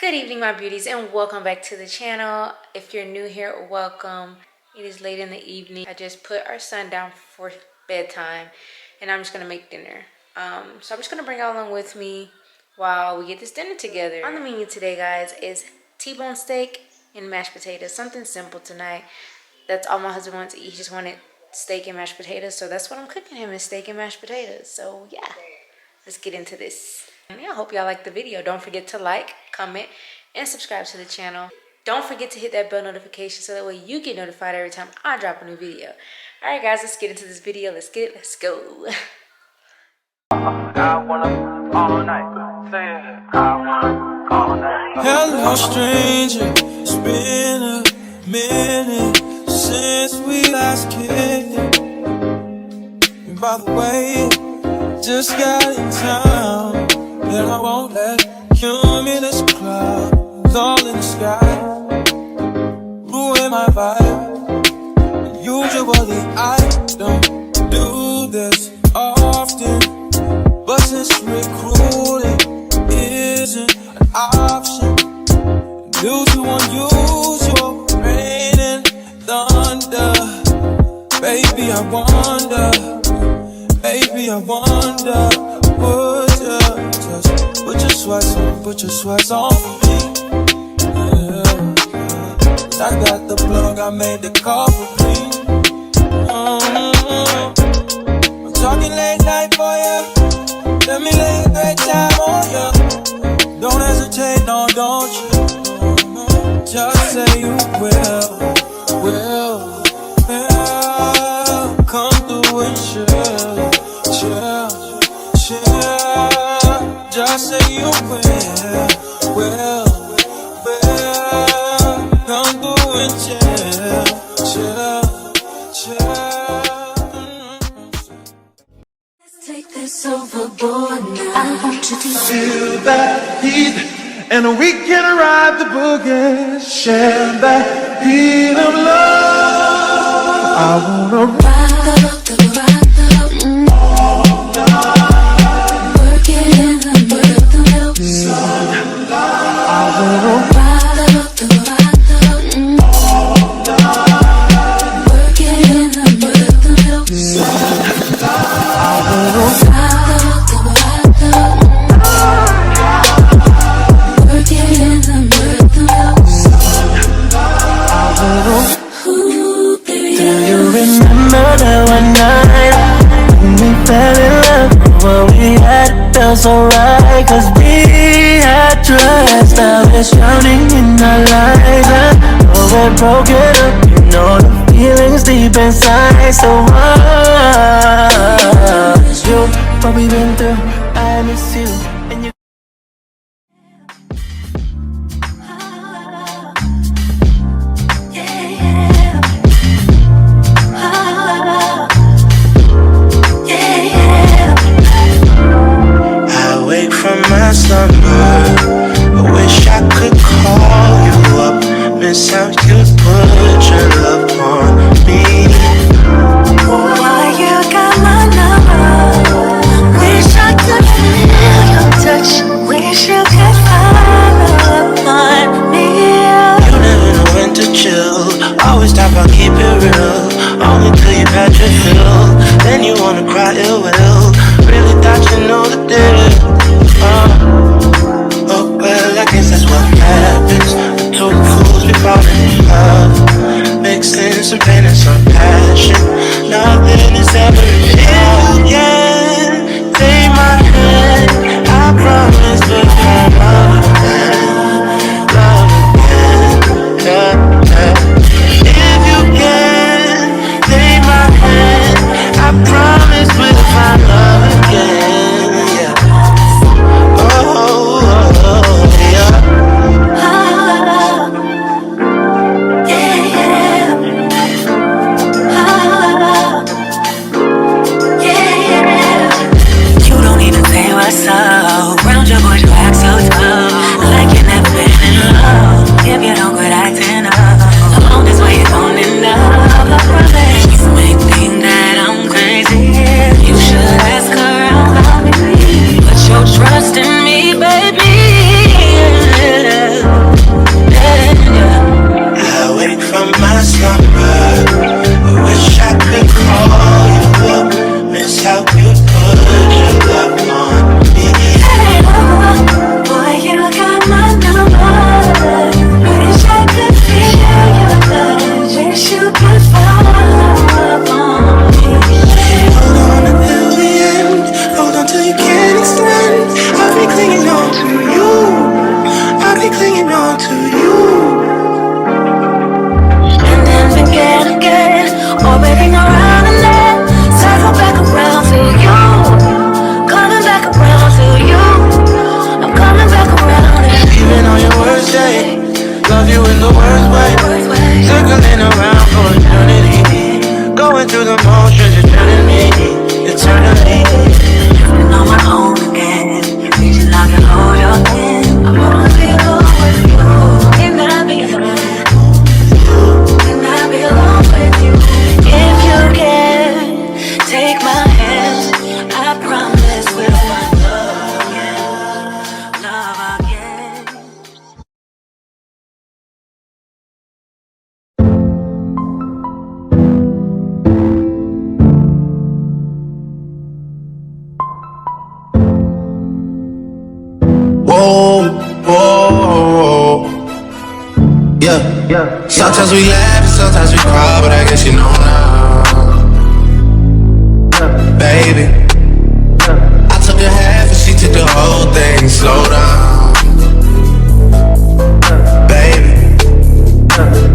Good evening, my beauties, and welcome back to the channel. If you're new here, welcome. It is late in the evening. I just put our son down for bedtime, and I'm just gonna make dinner. So I'm just gonna bring y'all along with me while we get this dinner together. On the menu today, guys, is T-bone steak and mashed potatoes. Something simple tonight. That's all my husband wants to eat. He just wanted steak and mashed potatoes, so that's what I'm cooking him, is steak and mashed potatoes. So yeah, let's get into this. And yeah, I hope y'all like the video. Don't forget to like, comment, and subscribe to the channel. Don't forget to hit that bell notification so that way you get notified every time I drop a new video. All right, guys, let's get into this video. Let's go. Hello, stranger. It's been a minute since we last kicked. And by the way, just got in town, and I won't let cumulus clouds all in the sky ruin my vibe. Usually I don't do this often, but since recruiting isn't an option due to unusual rain and thunder, baby, I wonder, would you just put your sweats on for me? Yeah. I got the plug, I made the call for me. I'm talking late night for ya. Let me lay a great time on ya. Don't hesitate, no, don't you? Just say you will. Come through and chill. Just say you will. Come through and chill. Let's take this overboard now. I want you to feel that heat, and we can ride the boogie, share that heat of love. I wanna ride the all night, work it in the middle, I wanna ride the all night, work it in the middle, I wanna work it in the middle. Ooh, baby, Do you remember that one night when we fell in love? What we had felt so right, 'cause we had trust. Now we're drowning in our lives, oh, we're broken up. You know the feelings deep inside. So you, what we've been through, I miss you, and you. From my slumber, I wish I could call you up, miss how you put your love on me. why you got my number? Wish I could feel your touch. Wish you could find me. You never know when to chill, always talk about keep it real, only till you pat your fill, then you wanna cry ill will. Really thought you know the deal. Oh well, I guess that's what happens. The two fools be falling in oh. Yeah. Sometimes we laugh and sometimes we cry, but I guess you know now. Baby, I took a half and she took the whole thing. Slow down, baby.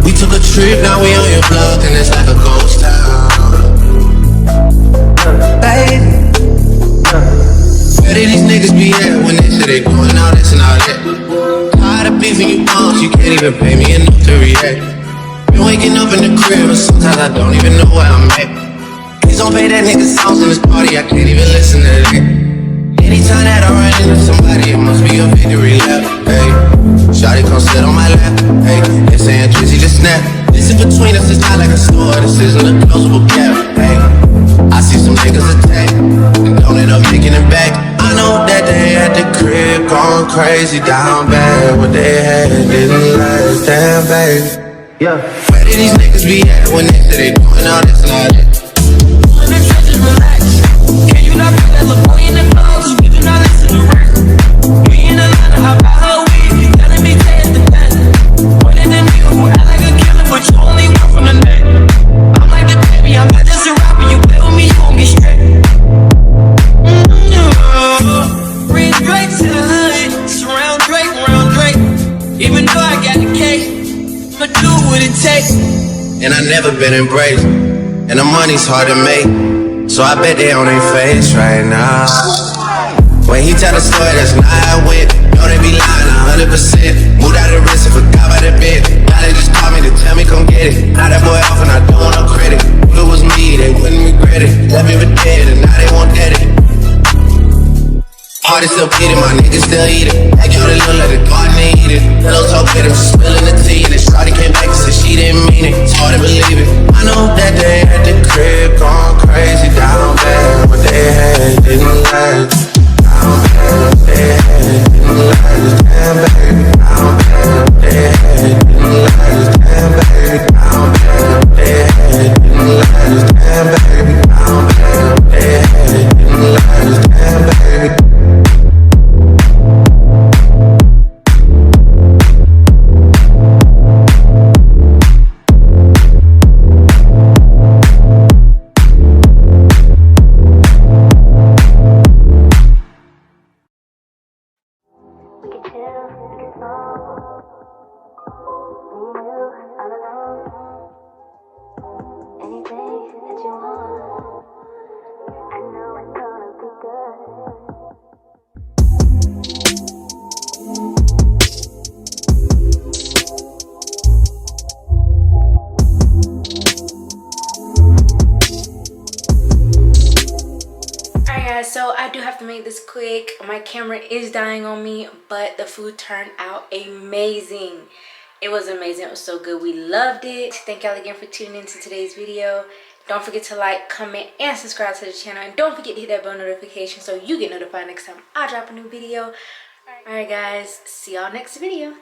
We took a trip, now we on your block and it's like a ghost town. Baby, where did these niggas be at when they say they doing all this and all that? Tired of beefing you bums, you can't even pay me enough to react. Been waking up in the crib and sometimes I don't even know where I'm at. Please don't pay that nigga songs in this party, I can't even listen to that. Anytime that I run into somebody, it must be a victory lap. Hey, shawty come sit on my lap. Hey, they saying Drizzy just snap. This in between us, it's not like a store, this isn't a closable gap. Hey, I see some niggas attack and don't end up making it back. I know that they at the crib going crazy down bad. What they had didn't last, damn baby. Yeah. Where did these niggas be at when they say they doing all this and all that? Relax. Can you not put that little boy in the clothes? We do not listen to rap. We in the line to hop out her weed. You telling me take the best. One of them niggas who act like a killer, but you only work from the neck. I'm like the baby, I'm not just a rapper. You play with me, you gon' get straight. Bring Drake to the hood. Surround Drake, round Drake. Even though I got the cake, I'ma do what it takes. And I never been embraced, and the money's hard to make, so I bet they on their face right now. When he tell the story, that's not how it went. Know they be lying 100%. Moved out of the wrist and forgot about the bed. Now they just call me to tell me come get it. Now that boy off and I don't want no credit. If it was me, they wouldn't regret it. Left me for dead and now they won't get it. Heart is still beating, my niggas still eat it. Like you the little like the garden and eat it. Pillows so bitter, spilling the tea. And shawty came back and said she didn't mean it. It's hard to believe it. I know that they at the crib going crazy down bad. What they had didn't last. Down bad, what they had didn't last. Damn baby, down bad, what they had didn't last. Damn baby, down bad, what they had didn't last. Damn baby, down bad, what they had didn't last. Damn baby. So I do have to make this quick. My camera is dying on me, but the food turned out amazing. It was amazing. It was so good. We loved it. Thank y'all again for tuning into today's video. Don't forget to like, comment, and subscribe to the channel. And don't forget to hit that bell notification so you get notified next time I drop a new video. Alright guys, see y'all next video.